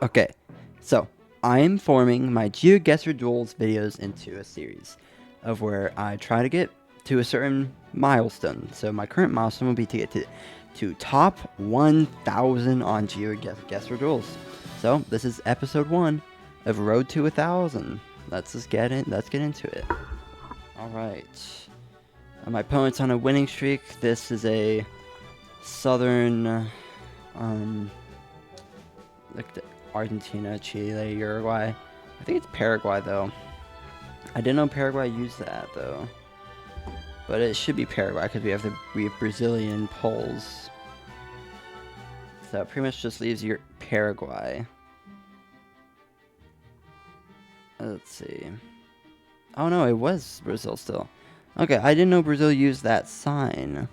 Okay, so I'm forming my GeoGuessr Duels videos into a series of where I try to get to a certain milestone. So my current milestone will be to get to top 1,000 on GeoGuessr Duels. So this is episode 1 of Road to 1,000. Let's just get in. Let's get into it. All right. My opponent's on a winning streak. This is a southern, like Argentina, Chile, Uruguay. I think it's Paraguay though. I didn't know Paraguay used that though, but it should be Paraguay because we have Brazilian poles. So it pretty much just leaves your Paraguay. Let's see. Oh no, it was Brazil still. Okay, I didn't know Brazil used that sign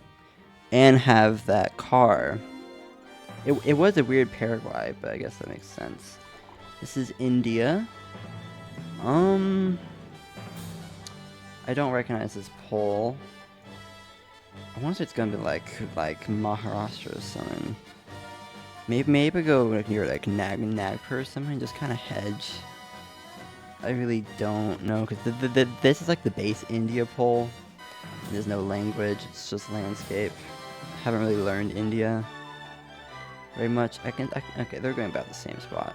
and have that car. It was a weird Paraguay, but I guess that makes sense. This is India. I don't recognize this pole. I wonder if it's gonna be like Maharashtra or something. Maybe go near like Nagpur or something, just kind of hedge. I really don't know because this is like the base India pole. There's no language; it's just landscape. Haven't really learned India very much. Okay, they're going about the same spot.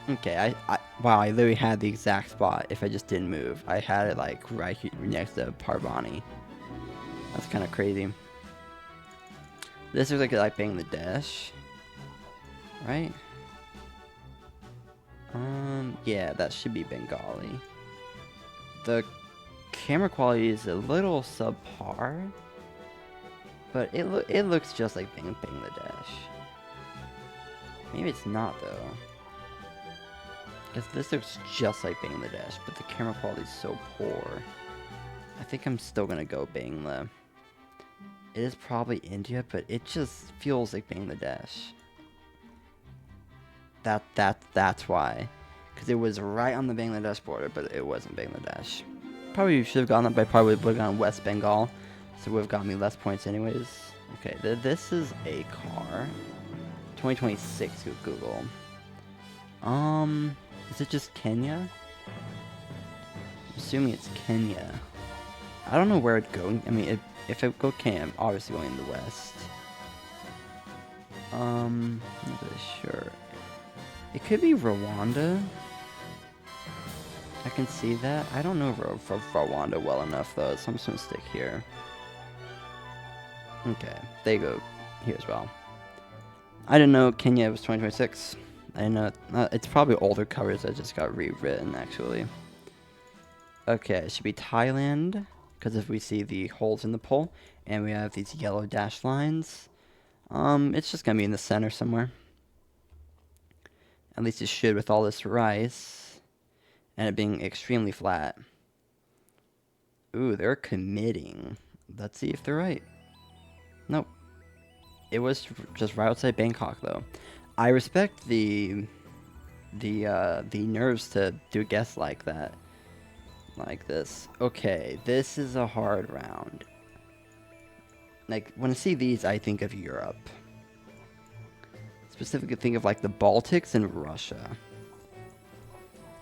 Okay, wow, I literally had the exact spot if I just didn't move. I had it like right here next to Parvani. That's kind of crazy. This is like Bangladesh, right? Yeah, that should be Bengali. The camera quality is a little subpar, but it looks just like Bangladesh. Maybe it's not though. Because this looks just like Bangladesh, but the camera quality is so poor. I think I'm still gonna go Bangla. It is probably India, but it just feels like Bangladesh. That's why. Because it was right on the Bangladesh border, but it wasn't Bangladesh. Probably should have gone that, but I probably would have gone West Bengal. So it would have got me less points anyways. Okay, this is a car. 2026 with Google. Is it just Kenya? I'm assuming it's Kenya. I don't know where it'd go. I mean, if it go Kenya, I'm obviously going in the west. I'm not really sure. It could be Rwanda. I can see that. I don't know Rwanda well enough though, so I'm just gonna stick here. Okay, they go here as well. I didn't know Kenya was 2026. I didn't know. It's probably older covers that just got rewritten actually. Okay, it should be Thailand because if we see the holes in the pole and we have these yellow dashed lines, it's just gonna be in the center somewhere. At least it should with all this rice and it being extremely flat. Ooh, they're committing. Let's see if they're right. Nope. It was just right outside Bangkok though. I respect the nerves to do a guess like that. Like this. Okay, this is a hard round. Like, when I see these, I think of Europe. Specifically think of like the Baltics and Russia.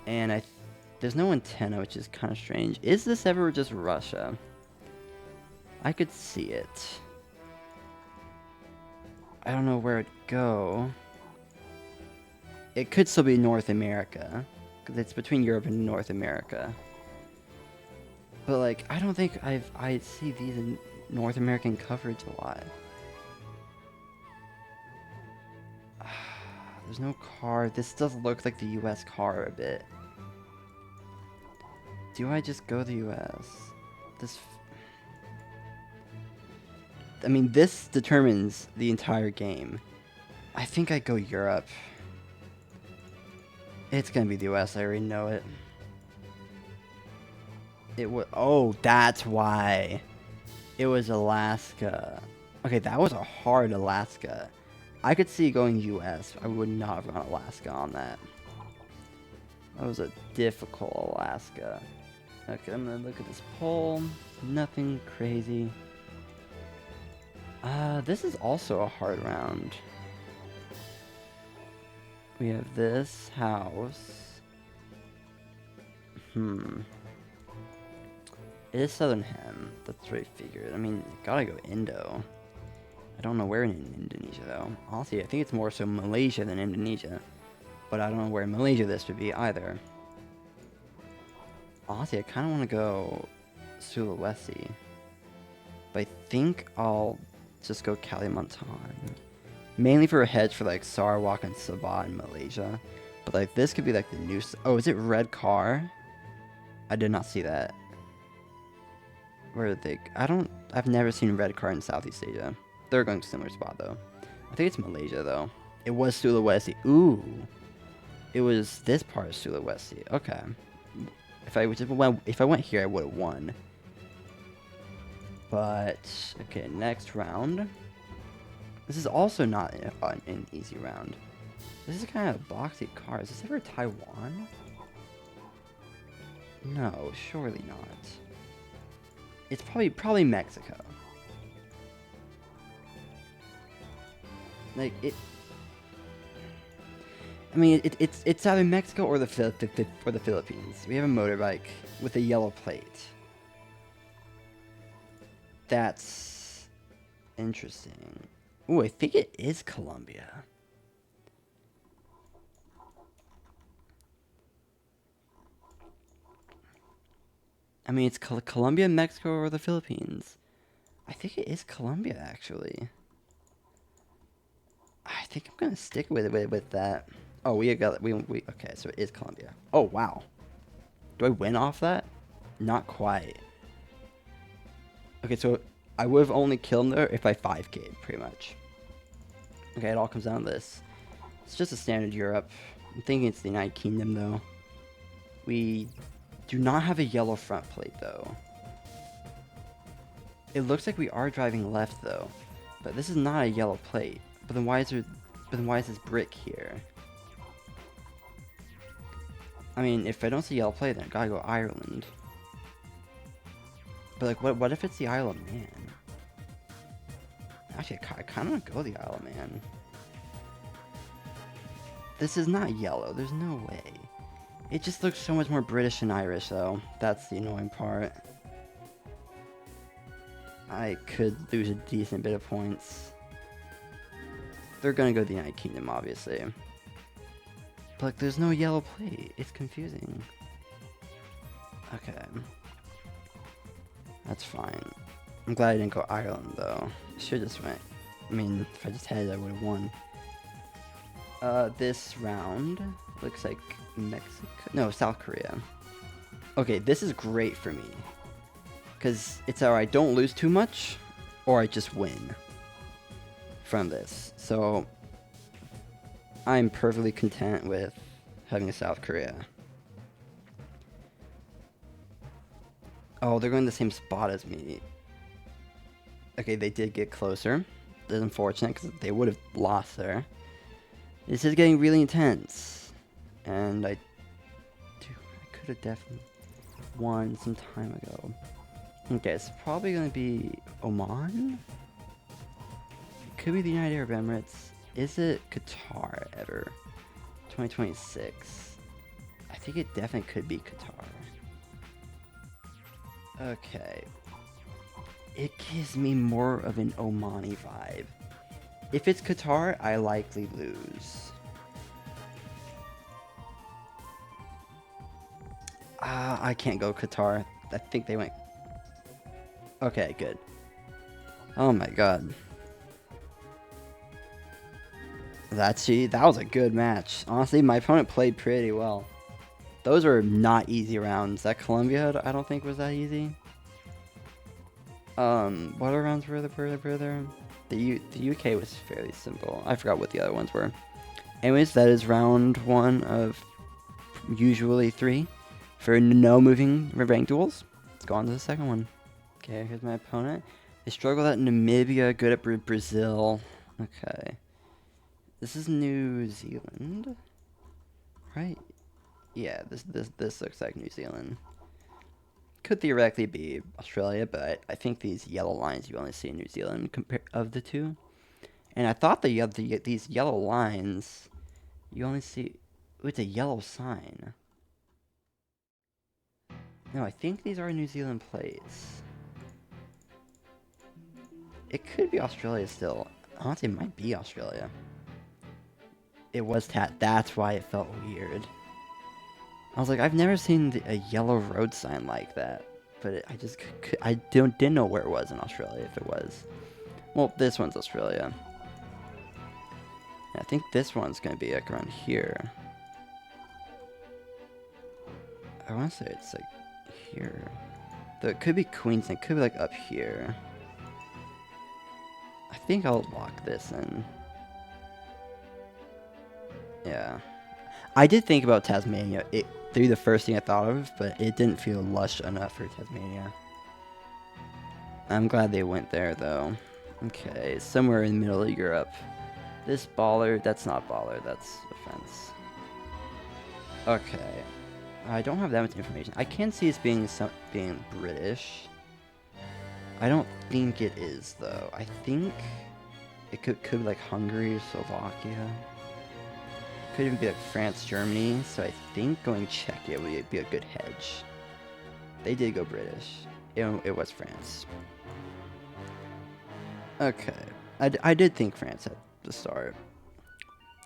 And there's no antenna, which is kind of strange. Is this ever just Russia? I could see it. I don't know where it'd go. It could still be North America. Because it's between Europe and North America. But like, I don't think I see these in North American coverage a lot. There's no car. This does look like the US car a bit. Do I just go the US? I mean, this determines the entire game. I think I go Europe. It's gonna be the US, I already know it. Oh, that's why. It was Alaska. Okay, that was a hard Alaska. I could see going US. I would not have gone Alaska on that. That was a difficult Alaska. Okay, I'm gonna look at this poll. Nothing crazy. This is also a hard round. We have this house. It is Southern Hem. That's what I figured. I mean, gotta go Indo. I don't know where in Indonesia, though. Honestly, I think it's more so Malaysia than Indonesia. But I don't know where in Malaysia this would be either. Honestly, I kind of want to go Sulawesi. But I think I'll just go Kalimantan. Mainly for a hedge for, like, Sarawak and Sabah in Malaysia. But, like, this could be, like, the new... Oh, is it Red Car? I did not see that. Where are they? I've never seen Red Car in Southeast Asia. They're going to a similar spot, though. I think it's Malaysia, though. It was Sulawesi. Ooh. It was this part of Sulawesi. Okay. If I went here, I would have won. But, okay, next round. This is also not an easy round. This is kind of a boxy car. Is this ever Taiwan? No, surely not. It's probably Mexico. Like it. I mean, it's either Mexico or the Philippines. We have a motorbike with a yellow plate. That's interesting. Ooh, I think it is Colombia. I mean, it's Colombia, Mexico, or the Philippines. I think it is Colombia, actually. I think I'm gonna stick with that. Oh, okay, so it is Colombia. Oh wow, do I win off that? Not quite. Okay, so I would have only killed him there if I 5K'd, pretty much. Okay, it all comes down to this. It's just a standard Europe. I'm thinking it's the United Kingdom though. We do not have a yellow front plate though. It looks like we are driving left though, but this is not a yellow plate. But then why is this brick here? I mean, if I don't see yellow plate, then I gotta go Ireland. But like, what if it's the Isle of Man? Actually, I kind of want to go the Isle of Man. This is not yellow. There's no way. It just looks so much more British and Irish, though. That's the annoying part. I could lose a decent bit of points. They're gonna go to the United Kingdom, obviously. But like, there's no yellow plate. It's confusing. Okay. That's fine. I'm glad I didn't go Ireland, though. Should just went. I mean, if I just had it, I would have won. This round looks like Mexico. No, South Korea. Okay, this is great for me. Because it's either I don't lose too much, or I just win from this. So, I'm perfectly content with having a South Korea. Oh, they're going the same spot as me. Okay, they did get closer. That's unfortunate because they would have lost there. This is getting really intense. And I could have definitely won some time ago. Okay, it's probably going to be Oman? It could be the United Arab Emirates. Is it Qatar ever? 2026. I think it definitely could be Qatar. Okay. It gives me more of an Omani vibe. If it's Qatar, I likely lose. I can't go Qatar. I think they went... Okay, good. Oh my god. That was a good match. Honestly, my opponent played pretty well. Those were not easy rounds. That Colombia, I don't think was that easy. What other rounds were there? The UK was fairly simple. I forgot what the other ones were. Anyways, that is round 1 of usually 3 for no moving ranked duels. Let's go on to the second one. Okay, here's my opponent. They struggled at Namibia, good at Brazil. Okay. This is New Zealand, right? Yeah, this looks like New Zealand. Could theoretically be Australia, but I think these yellow lines you only see in New Zealand of the two. And I thought these yellow lines You only see... Ooh, it's a yellow sign. No, I think these are New Zealand plates. It could be Australia still. Honestly, it might be Australia. It was that's why it felt weird. I was like, I've never seen a yellow road sign like that. But I just... I didn't know where it was in Australia, if it was. Well, this one's Australia. I think this one's gonna be like around here. I want to say it's like here. Though it could be Queensland, it could be like up here. I think I'll lock this in. Yeah. I did think about Tasmania. It'd be the first thing I thought of, but it didn't feel lush enough for Tasmania. I'm glad they went there though. Okay, somewhere in the middle of Europe. This baller, that's not baller, that's offense. Okay. I don't have that much information. I can see it's being British. I don't think it is though. I think it could be like Hungary, Slovakia. Could even be like France, Germany. So I think going Czechia would be a good hedge. They did go British. It was France. Okay. I did think France at the start.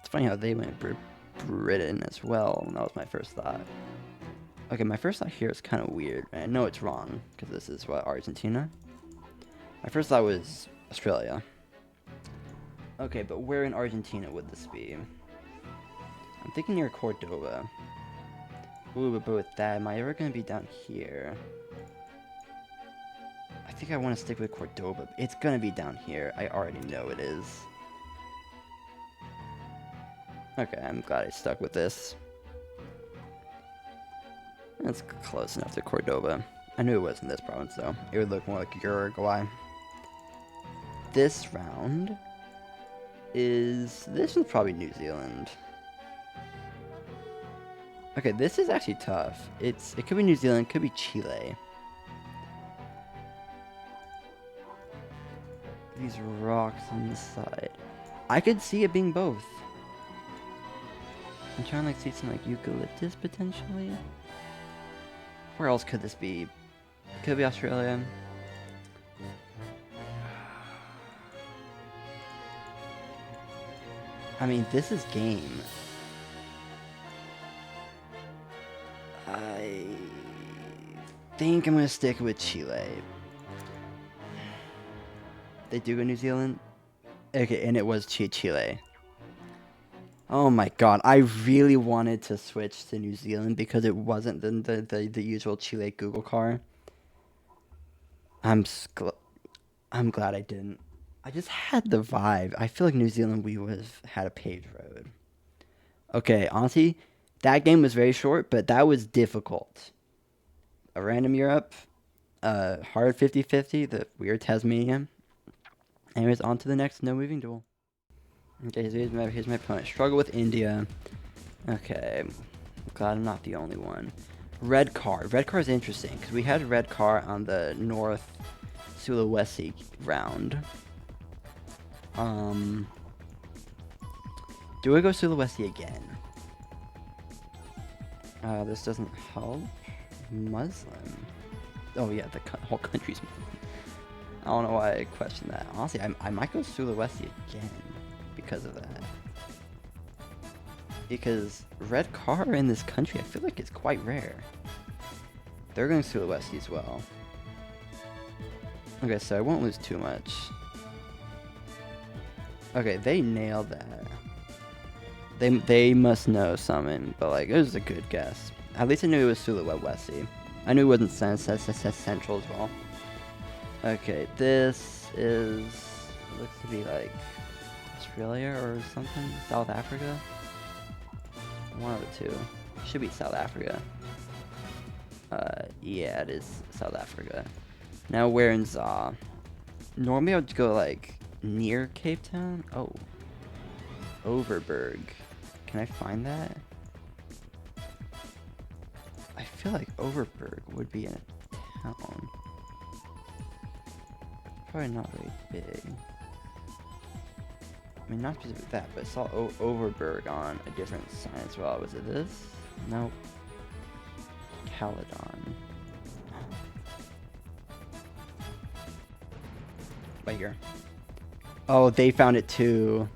It's funny how they went Britain as well. That was my first thought. Okay, my first thought here is kind of weird. I know it's wrong, because this is, what, Argentina? My first thought was Australia. Okay, but where in Argentina would this be? I'm thinking near Cordoba. Ooh, but with that, am I ever going to be down here? I think I want to stick with Cordoba. It's going to be down here. I already know it is. Okay, I'm glad I stuck with this. That's close enough to Cordoba. I knew it wasn't this province, though. It would look more like Uruguay. This round is... This one's probably New Zealand. Okay, this is actually tough. It could be New Zealand, it could be Chile. These rocks on the side. I could see it being both. I'm trying to like see some like eucalyptus potentially. Where else could this be? Could be Australia. I mean, this is game. I think I'm gonna stick with Chile. They do go New Zealand? Okay, and it was Chile. Oh my god, I really wanted to switch to New Zealand because it wasn't the usual Chile Google car. I'm glad I didn't. I just had the vibe. I feel like New Zealand we would have had a paved road. Okay, honestly, that game was very short, but that was difficult. A random Europe, hard 50-50, the weird Tasmania. Anyways, on to the next no moving duel. Okay, so here's my opponent. Struggle with India. Okay, I'm glad I'm not the only one. Red car. Red car is interesting because we had red car on the North Sulawesi round. Do I go Sulawesi again? This doesn't help. Muslim. Oh yeah, the whole country's Muslim. I don't know why I questioned that. Honestly, I might go Sulawesi again because of that. Because red car in this country, I feel like it's quite rare. They're going Sulawesi as well. Okay, so I won't lose too much. Okay, they nailed that. They must know something, but like, it was a good guess. At least I knew it was Sulawesi. I knew it wasn't central as well. Okay, this is... looks to be like Australia or something? South Africa? One of the two. Should be South Africa. Yeah, it is South Africa. Now we're in ZA. Normally I would go like near Cape Town. Oh. Overberg. Can I find that? I feel like Overberg would be in a town. Probably not very big. I mean, not specific that, but I saw Overberg on a different sign as well. Was it this? Nope. Caledon. Right here. Oh, they found it too.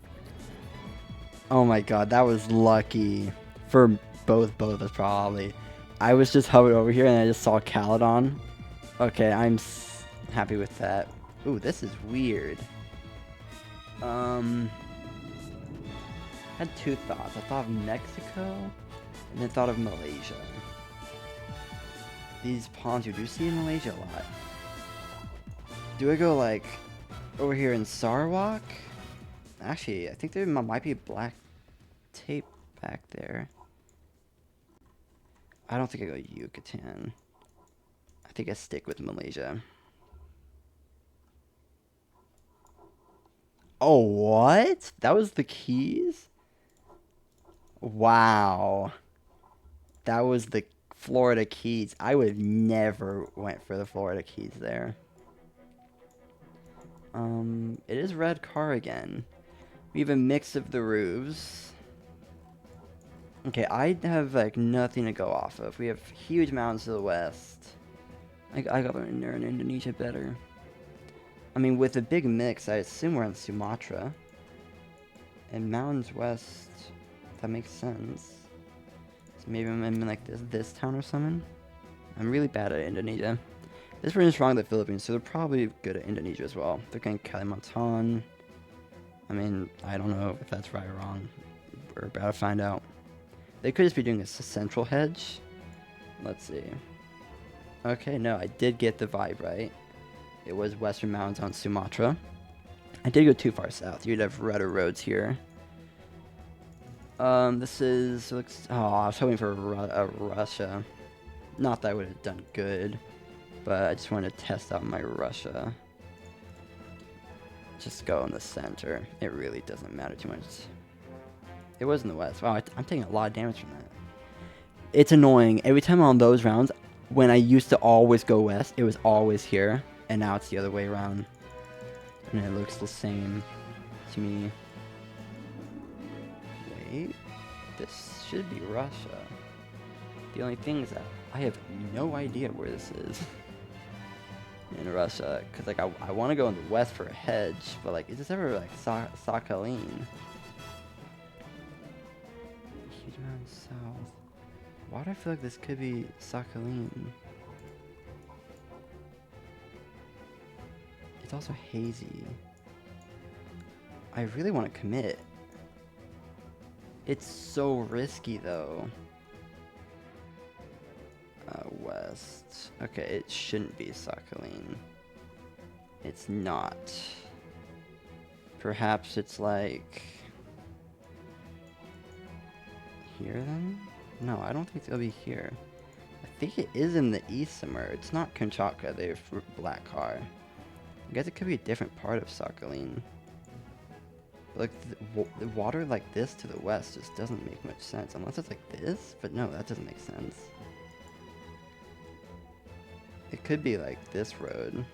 Oh my god, that was lucky. For both of us, probably. I was just hovering over here and I just saw Caledon. Okay, I'm happy with that. Ooh, this is weird. I had two thoughts. I thought of Mexico, and then thought of Malaysia. These ponds you do see in Malaysia a lot. Do I go like over here in Sarawak? Actually, I think there might be black tape back there. I don't think I go Yucatan. I think I stick with Malaysia. Oh, what? That was the Keys? Wow. That was the Florida Keys. I would never went for the Florida Keys there. It is red car again. We have a mix of the roofs. Okay, I have like nothing to go off of. We have huge mountains to the west. I got to learn Indonesia better. I mean, with a big mix, I assume we're in Sumatra. And mountains west, that makes sense. So maybe I'm in like this town or something. I'm really bad at Indonesia. This region is strong at the Philippines, so they're probably good at Indonesia as well. They're getting Kalimantan. I mean, I don't know if that's right or wrong. We're about to find out. They could just be doing a central hedge. Let's see. Okay, no, I did get the vibe right. It was Western Mountains on Sumatra. I did go too far south. You'd have redder roads here. This is... looks. Oh, I was hoping for Russia. Not that I would have done good, but I just wanted to test out my Russia. Just go in the center. It really doesn't matter too much. It was in the west. Wow, I'm taking a lot of damage from that. It's annoying. Every time on those rounds, when I used to always go west, it was always here. And now it's the other way around. And it looks the same to me. Wait. This should be Russia. The only thing is that I have no idea where this is. In Russia. Because, like, I want to go in the west for a hedge. But, like, is this ever, like, Sakhalin? Huge mountain south. Why do I feel like this could be Sakhalin? It's also hazy. I really want to commit. It's so risky though. West. Okay, it shouldn't be Sakhalin. It's not. Perhaps it's like... here then? No, I don't think it'll be here. I think it is in the east somewhere. It's not Kamchatka, they're black car. I guess it could be a different part of Sakhalin. Like, the water like this to the west just doesn't make much sense. Unless it's like this, but no, that doesn't make sense. It could be like this road.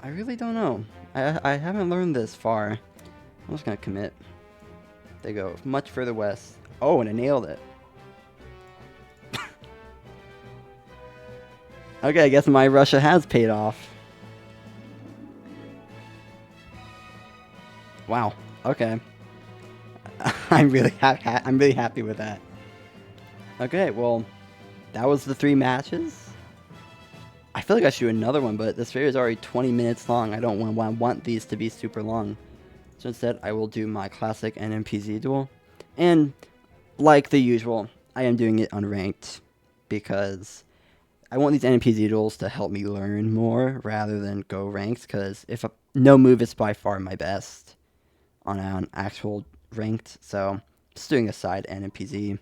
I really don't know. I haven't learned this far. I'm just gonna commit. They go much further west. Oh, and I nailed it. Okay, I guess my Russia has paid off. Wow. Okay. I'm really happy with that. Okay, well, that was the 3 matches. I feel like I should do another one, but this video is already 20 minutes long. I don't want these to be super long. So instead, I will do my classic NMPZ duel. And like the usual, I am doing it unranked because I want these NMPZ duels to help me learn more rather than go ranked, because no move is by far my best on an actual ranked. So just doing a side NMPZ.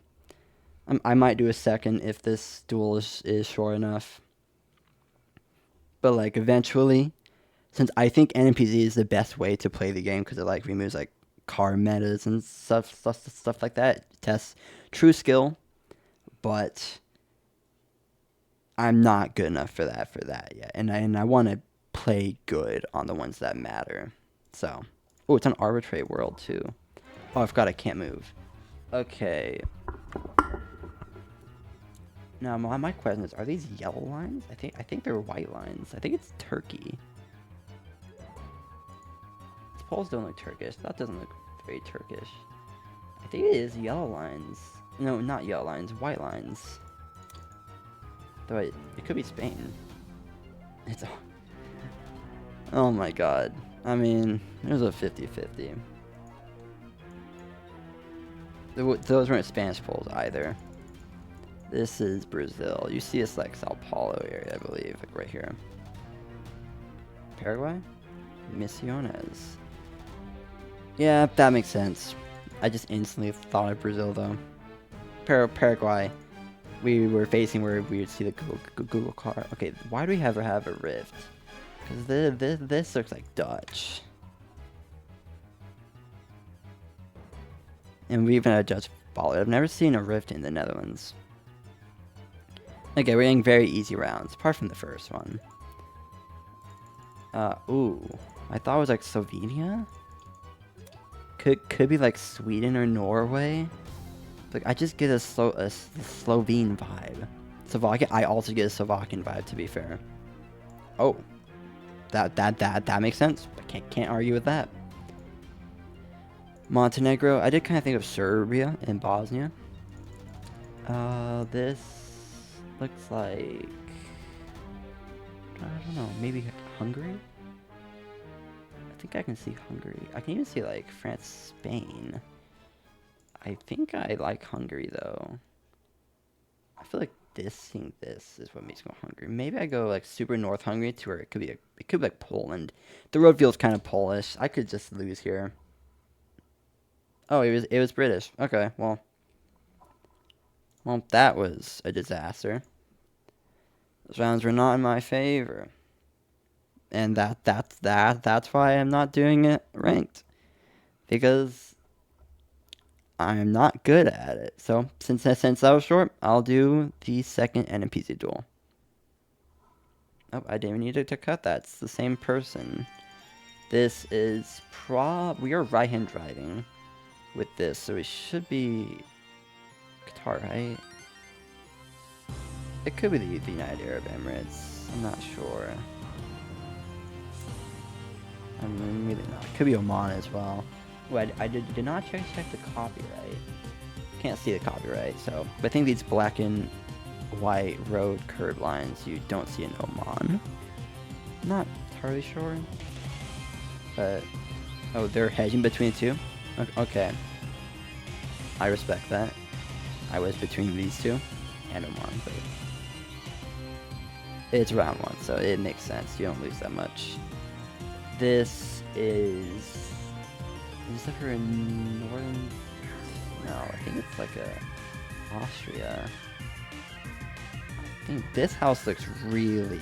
I might do a second if this duel is short enough. But like eventually, since I think NMPZ is the best way to play the game because it like removes like car metas and stuff like that. It tests true skill, but I'm not good enough for that yet. And I want to play good on the ones that matter. So Oh, it's an arbitrary world too. Oh, I forgot I can't move. Okay. Now, my question is, are these yellow lines? I think they're white lines. I think it's Turkey. These poles don't look Turkish. That doesn't look very Turkish. I think it is yellow lines. No, not yellow lines. White lines. Though it could be Spain. It's... Oh my god. I mean, there's a 50-50. Those weren't Spanish poles either. This is Brazil. You see it's like Sao Paulo area, I believe, like right here. Paraguay? Misiones. Yeah, that makes sense. I just instantly thought of Brazil though. Paraguay. We were facing where we would see the Google car. Okay, why do we have a rift? Because this looks like Dutch. And we even had a Dutch follow. I've never seen a rift in the Netherlands. Okay, we're getting very easy rounds, apart from the first one. Ooh. I thought it was like Slovenia? Could be like Sweden or Norway. Like, I just get a Slovene vibe. Slovakia, I also get a Slovakian vibe, to be fair. Oh. That makes sense. I can't argue with that. Montenegro, I did kind of think of Serbia and Bosnia. This looks like, I don't know, maybe Hungary? I think I can see Hungary. I can even see like France, Spain. I think I like Hungary though. I feel like seeing this is what makes me go Hungary. Maybe I go like super North Hungary to where it could be like Poland. The road feels kind of Polish. I could just lose here. Oh, it was British. Okay, well, that was a disaster. Those rounds were not in my favor, and that's why I'm not doing it ranked, because I'm not good at it. So since that was short, I'll do the second NPC duel. Oh, I didn't even need to cut that. It's the same person. This is we are right-hand driving with this, so it should be Qatar, right? It could be the United Arab Emirates. I'm not sure. I mean, maybe not. It could be Oman as well. Ooh, I did not check the copyright. Can't see the copyright, so. But I think these black and white road curb lines you don't see in Oman. I'm not entirely sure. But, oh, they're hedging between the two? Okay. I respect that. I was between these two and Oman, but it's round one, so it makes sense. You don't lose that much. This is that for a northern? No, I think it's like a Austria. I think this house looks really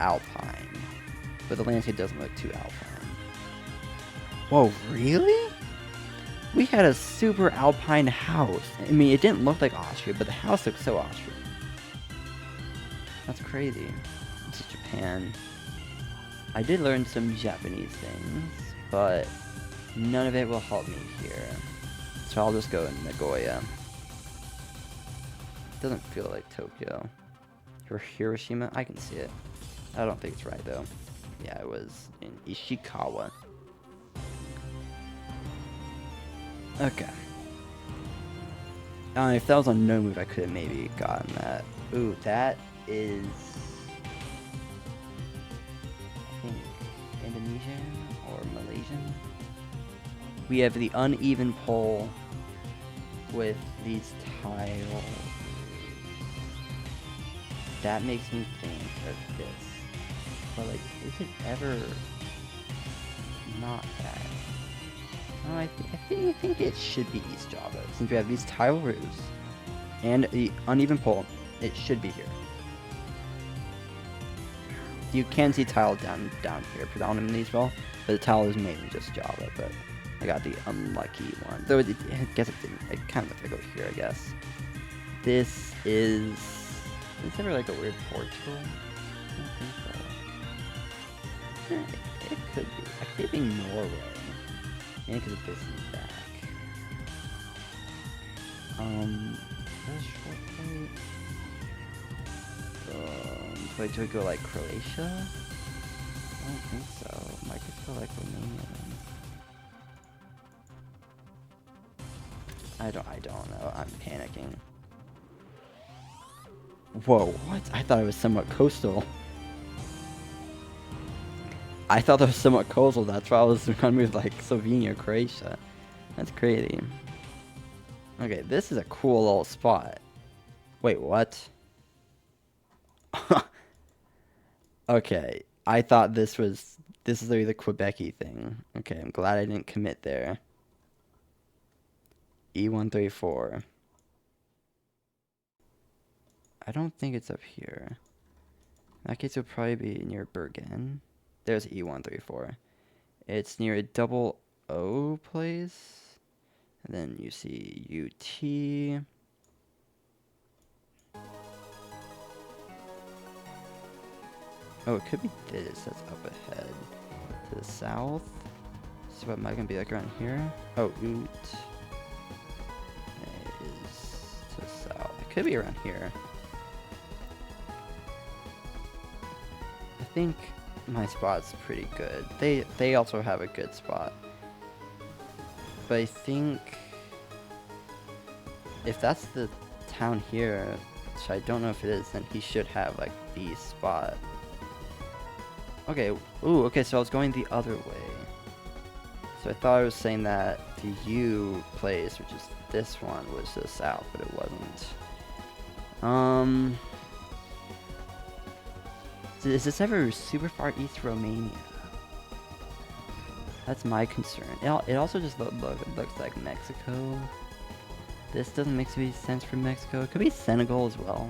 alpine, but the landscape doesn't look too alpine. Whoa, really? We had a super alpine house. I mean, it didn't look like Austria, but the house looked so Austrian. That's crazy. This is Japan. I did learn some Japanese things, but none of it will help me here. So I'll just go in Nagoya. It doesn't feel like Tokyo. Or Hiroshima? I can see it. I don't think it's right, though. Yeah, it was in Ishikawa. Okay. If that was on no move, I could have maybe gotten that. Ooh, that is, I think, Indonesian or Malaysian. We have the uneven pole with these tiles. That makes me think of this. But like, is it ever not that? No, I think it should be East Java. Since we have these tile roofs and the uneven pole, it should be here. You can see tile down here predominantly as well, but the tile is mainly just Java, but I got the unlucky one. Though I guess it didn't. It kind of looks like over here, I guess. This is there like a weird Portugal? I don't think so. It could be. I could be Norway. Maybe because of this is back. That's short flight. Do I go like Croatia? I don't think so. Might just go like Romania then. I don't know. I'm panicking. Whoa, what? I thought it was somewhat coastal. I thought that was somewhat coastal. That's why I was gonna move like Slovenia or Croatia. That's crazy. Okay, this is a cool little spot. Wait, what? Okay, I thought this is literally the Quebec-y thing. Okay, I'm glad I didn't commit there. E134. I don't think it's up here. In that case, it'll probably be near Bergen. There's E134. It's near a double O place. And then you see UT. Oh, it could be this. That's up ahead. To the south. So what am I going to be like around here? Oh, Oot. It is to the south. It could be around here. I think my spot's pretty good. They also have a good spot. But I think if that's the town here, which I don't know if it is, then he should have like the spot. Okay, ooh, okay, so I was going the other way. So I thought I was saying that the U place, which is this one, was to the south, but it wasn't. Is this ever super far east Romania? That's my concern. It also just looks like Mexico. This doesn't make any sense for Mexico. It could be Senegal as well.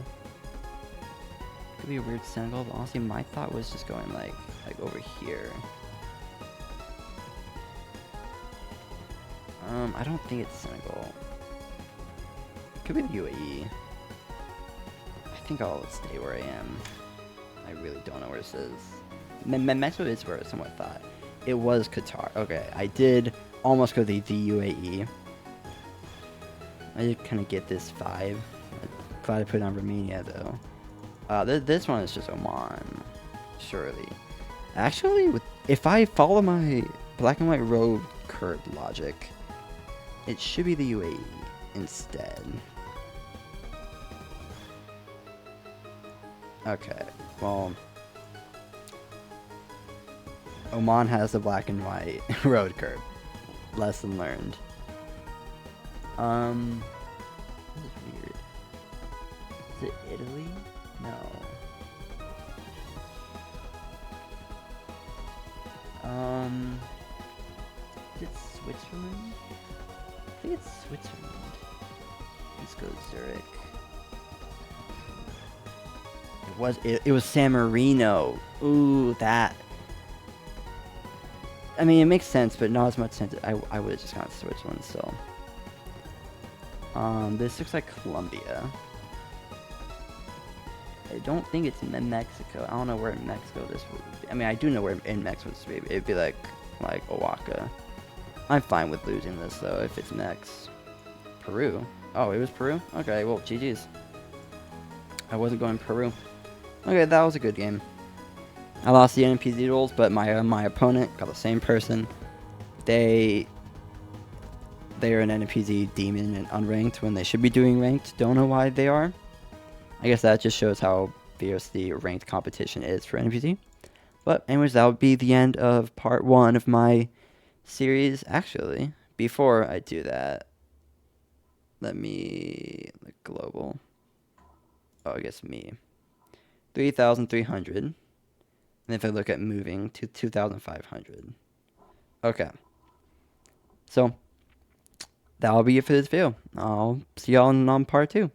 Could be a weird Senegal, but honestly my thought was just going like over here. I don't think it's Senegal. Could be the UAE. I think I'll stay where I am. I really don't know where this is. Mexico is where I somewhat thought. It was Qatar. Okay, I did almost go the UAE. I did kind of get this vibe. I'm glad I put it on Romania though. This one is just Oman, surely. Actually, if I follow my black and white road curve logic, it should be the UAE instead. Okay, well, Oman has the black and white road curve. Lesson learned. This is weird. Is it Italy? No. Is it Switzerland? I think it's Switzerland. Let's go Zurich. It was San Marino. Ooh, that. I mean, it makes sense, but not as much sense. I would have just gone to Switzerland still. This looks like Colombia. I don't think it's in Mexico. I don't know where in Mexico this would be. I mean, I do know where in Mexico this would be. It'd be like Oaxaca. I'm fine with losing this though if it's Mex. Peru. Oh, it was Peru? Okay, well, GG's. I wasn't going Peru. Okay, that was a good game. I lost the NPC duels, but my opponent got the same person. They are an NPC demon and unranked when they should be doing ranked. Don't know why they are. I guess that just shows how fierce the ranked competition is for NPC. But anyways, that would be the end of part 1 of my series. Actually, before I do that, let me look global. Oh, I guess me. 3,300. And if I look at moving to 2,500. Okay. So, that'll be it for this video. I'll see y'all on part 2.